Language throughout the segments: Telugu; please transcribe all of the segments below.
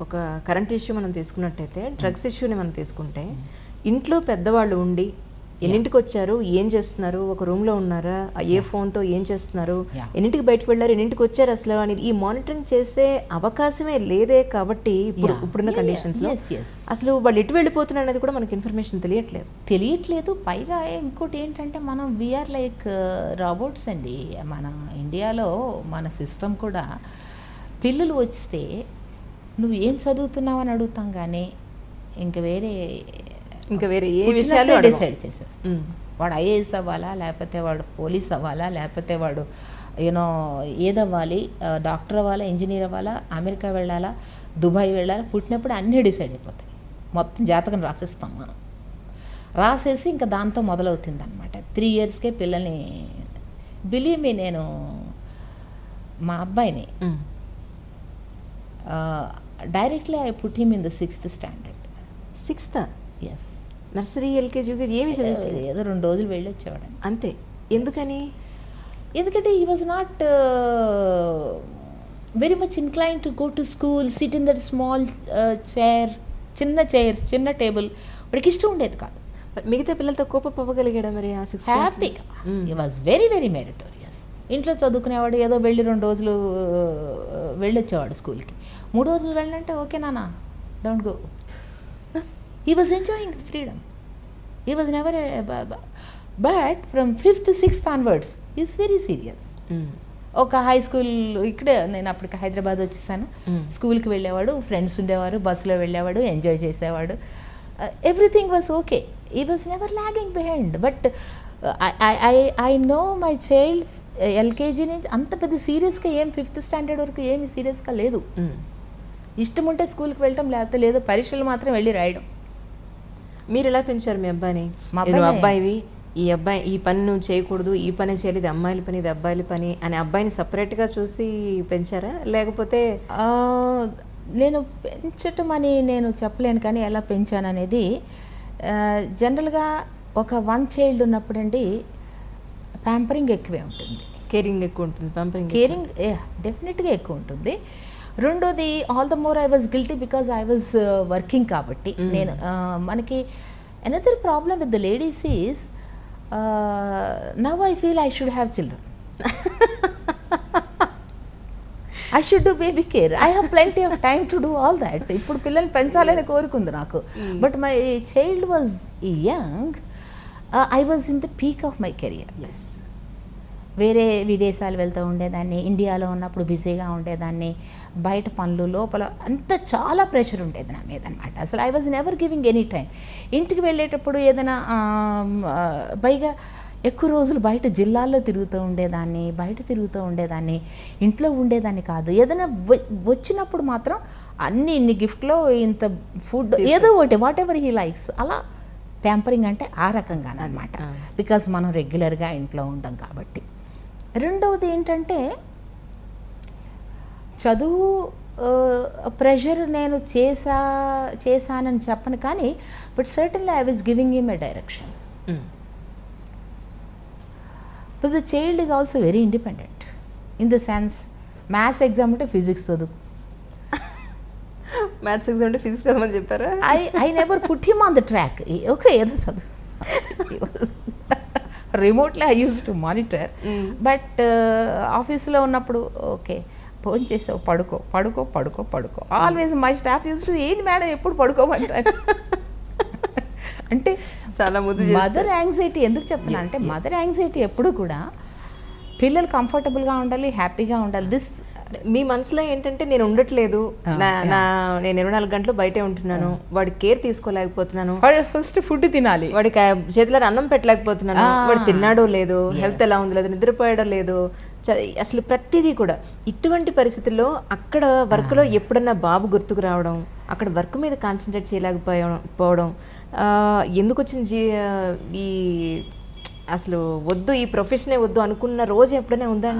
ఒక కరెంట్ ఇష్యూ మనం తీసుకున్నట్టయితే డ్రగ్స్ ఇష్యూని మనం తీసుకుంటే ఇంట్లో పెద్దవాళ్ళు ఉండి ఎన్నింటికి వచ్చారు, ఏం చేస్తున్నారు, ఒక రూమ్లో ఉన్నారా, ఏ ఫోన్తో ఏం చేస్తున్నారు, ఎన్నింటికి బయటకు వెళ్ళారు, ఎన్నింటికి వచ్చారు అసలు అనేది ఈ మానిటరింగ్ చేసే అవకాశమే లేదే. కాబట్టి ఇప్పుడున్న కండిషన్స్లో అసలు వాళ్ళు ఎటు వెళ్ళిపోతున్నారు అనేది కూడా మనకి ఇన్ఫర్మేషన్ తెలియట్లేదు. పైగా ఇంకోటి ఏంటంటే మనం వీఆర్ లైక్ రాబోట్స్ అండి. మన ఇండియాలో మన సిస్టమ్ కూడా పిల్లలు వస్తే నువ్వు ఏం చదువుతున్నావు అని అడుగుతాం, కానీ ఇంకా వేరే ఏ విషయాలు డిసైడ్ చేసేస్తాం. వాడు ఐఏఎస్ అవ్వాలా, లేకపోతే వాడు పోలీస్ అవ్వాలా, లేకపోతే వాడు ఏదవ్వాలి, డాక్టర్ అవ్వాలా, ఇంజనీర్ అవ్వాలా, అమెరికా వెళ్ళాలా, దుబాయ్ వెళ్ళాలా, పుట్టినప్పుడు అన్నీ డిసైడ్ అయిపోతాయి. మొత్తం జాతకం రాసేస్తాం మనం. రాసేసి ఇంకా దాంతో మొదలవుతుంది అనమాట. 3 yearsకే పిల్లల్ని బిలీవ్ మీ, నేను మా అబ్బాయిని directly I put him in the 6th standard. 6th? Yes. Nursery, LKG, ఏమి చదివి ఏదో 2 రోజులు వెళ్ళి వచ్చేవాడు అంతే. ఎందుకని? ఎందుకంటే he was not very much incline to go to school, SIT in that small chair, చిన్న టేబుల్. వాడికి ఇష్టం ఉండేది కాదు. మిగతా పిల్లలతో కోపం అవ్వగలిగాడా మరి? హ్యాపీగా he was very very meritorious. ఇంట్లో చదువుకునేవాడు, ఏదో వెళ్ళి 2 రోజులు వెళ్ళొచ్చేవాడు స్కూల్కి. 3 రోజులు వెళ్ళంటే ఓకే నాన్న, don't go. He was enjoying the freedom. He was never but from 5th, 6th onwards, he is very serious. ఒక హై స్కూల్ ఇక్కడే, నేను అప్పటికి హైదరాబాద్ వచ్చేసాను. స్కూల్కి వెళ్ళేవాడు, ఫ్రెండ్స్ ఉండేవారు, బస్సులో వెళ్ళేవాడు, ఎంజాయ్ చేసేవాడు. Everything was okay. He was never logging behind. But I know my child LKG నుంచి అంత పెద్ద సీరియస్గా 5th standard వరకు ఏమి సీరియస్గా లేదు. ఇష్టం ఉంటే స్కూల్కి వెళ్ళటం, లేకపోతే లేదో పరీక్షలు మాత్రం వెళ్ళి రాయడం. మీరు ఎలా పెంచారు మీ అబ్బాయిని? అబ్బాయివి ఈ పని నువ్వు చేయకూడదు, ఈ పని చేయాలి, ఇది అమ్మాయిల పని, ఇది అబ్బాయిల పని అని అబ్బాయిని సపరేట్గా చూసి పెంచారా, లేకపోతే? నేను పెంచటం అని నేను చెప్పలేను, కానీ ఎలా పెంచాను అనేది జనరల్గా ఒక 1 child ఉన్నప్పుడండి ప్యాంపరింగ్ ఎక్కువే ఉంటుంది, కేరింగ్ ఎక్కువ ఉంటుంది. కేరింగ్ డెఫినెట్గా ఎక్కువ ఉంటుంది. రెండోది, all the more I was guilty because I was working కాబట్టి. నేను మనకి another problem with the ladies is now I feel I should have children. I should do baby care. I have plenty of time to do all that. ఇప్పుడు పిల్లల్ని పెంచాలని కోరుకుంది నాకు. But my child was young. I was in the peak of my career. వేరే విదేశాలు వెళ్తూ ఉండేదాన్ని, ఇండియాలో ఉన్నప్పుడు బిజీగా ఉండేదాన్ని, బయట పనులు లోపల అంత చాలా ప్రెషర్ ఉండేది నా మీద అనమాట. అసలు I was never giving any time. ఇంటికి వెళ్ళేటప్పుడు ఏదైనా పైగా ఎక్కువ రోజులు బయట జిల్లాల్లో తిరుగుతూ ఉండేదాన్ని, ఇంట్లో ఉండేదాన్ని కాదు. ఏదైనా వచ్చినప్పుడు మాత్రం ఇన్ని గిఫ్ట్లో, ఇంత ఫుడ్, ఏదో ఒకటి, వాట్ ఎవర్ హీ లైక్స్. అలా ప్యాంపరింగ్ అంటే ఆ రకంగానమాట. బికాజ్ మనం రెగ్యులర్గా ఇంట్లో ఉంటాం కాబట్టి. రెండవది ఏంటంటే, చదువు ప్రెషర్ నేను చేశానని చెప్పను, కానీ but certainly I was giving him a direction. But the child is also very independent in the sense, maths exam అంటే ఫిజిక్స్ చదువు. మ్యాథ్స్ ఎగ్జామ్ అంటే ఫిజిక్స్ చదవమని చెప్పారా? I never put him on the track. Okay, ఏదో చదువు. Remotely I use to monitor. But ఆఫీస్లో ఉన్నప్పుడు ఓకే, ఫోన్ చేసావు, పడుకో. Always my staff use to, ఏంటి మేడం ఎప్పుడు పడుకోమంటారు అంటే చాలా మదర్ యాంగ్జైటీ. ఎందుకు చెప్తున్నా అంటే, మదర్ యాంగ్జైటీ ఎప్పుడు కూడా పిల్లలు కంఫర్టబుల్గా ఉండాలి, హ్యాపీగా ఉండాలి. దిస్ మీ మనసులో ఏంటంటే, నేను ఉండట్లేదు, నేను 24 గంటలు బయటే ఉంటున్నాను, వాడి కేర్ తీసుకోలేకపోతున్నాను, ఫస్ట్ ఫుడ్ తినాలి, వాడికి చేతిలో అన్నం పెట్టలేకపోతున్నాను, వాడు తిన్నాడో లేదో, హెల్త్ ఎలా ఉంది లేదో, నిద్రపోయాడో లేదో, అసలు ప్రతిదీ కూడా. ఇటువంటి పరిస్థితుల్లో అక్కడ వర్క్లో ఎప్పుడన్నా బాబు గుర్తుకు రావడం, అక్కడ వర్క్ మీద కాన్సన్ట్రేట్ చేయలేకపోవడం, ఎందుకు వచ్చింది ఈ అసలు వద్దు, ఈ ప్రొఫెషనే వద్దు అనుకున్న రోజు ఎప్పుడైనా ఉందా?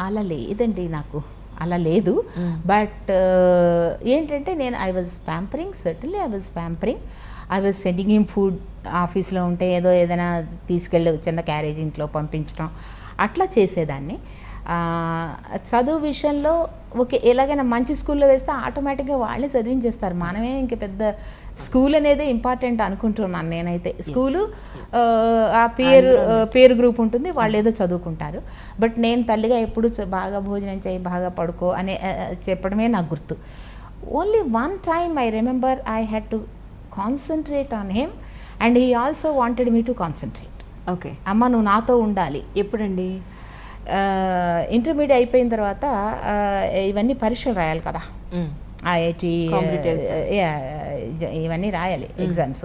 అలా లేదండి, నాకు అలా లేదు. బట్ ఏంటంటే, నేను I was pampering, certainly I was pampering. I was sending him food. ఆఫీస్లో ఉంటే ఏదైనా తీసుకెళ్ళి చిన్న క్యారేజ్ ఇంట్లో పంపించడం, అట్లా చేసేదాన్ని. చదువు విషయంలో ఓకే ఎలాగైనా మంచి స్కూల్లో వేస్తే ఆటోమేటిక్గా వాళ్ళే చదివించేస్తారు. మనమే ఇంక పెద్ద స్కూల్ అనేది ఇంపార్టెంట్ అనుకుంటున్నాను నేనైతే. స్కూలు ఆ పేరు గ్రూప్ ఉంటుంది, వాళ్ళు ఏదో చదువుకుంటారు. బట్ నేను తల్లిగా ఎప్పుడు బాగా భోజనం చేయి, బాగా పడుకో అనే చెప్పడమే నాకు గుర్తు. Only one time I remember I had to concentrate on him and he also wanted me to concentrate. Okay. అమ్మ నువ్వు నాతో ఉండాలి. ఎప్పుడండి? ఇంటర్మీడియట్ అయిపోయిన తర్వాత ఇవన్నీ పరీక్షలు రాయాలి కదా, ఐఐటి ఇవన్నీ రాయాలి ఎగ్జామ్స్.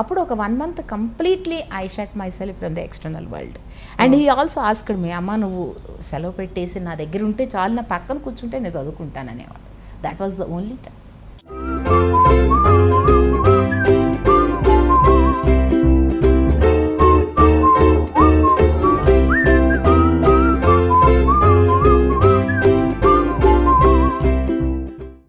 అప్పుడు ఒక 1 month completely I shut my self from the external world and he also asked me, అమ్మ నువ్వు సెలవు పెట్టేసి నా దగ్గర ఉంటే చాలు, నా పక్కన కూర్చుంటే నేను చదువుకుంటాను అనేవాడు. That was the only time.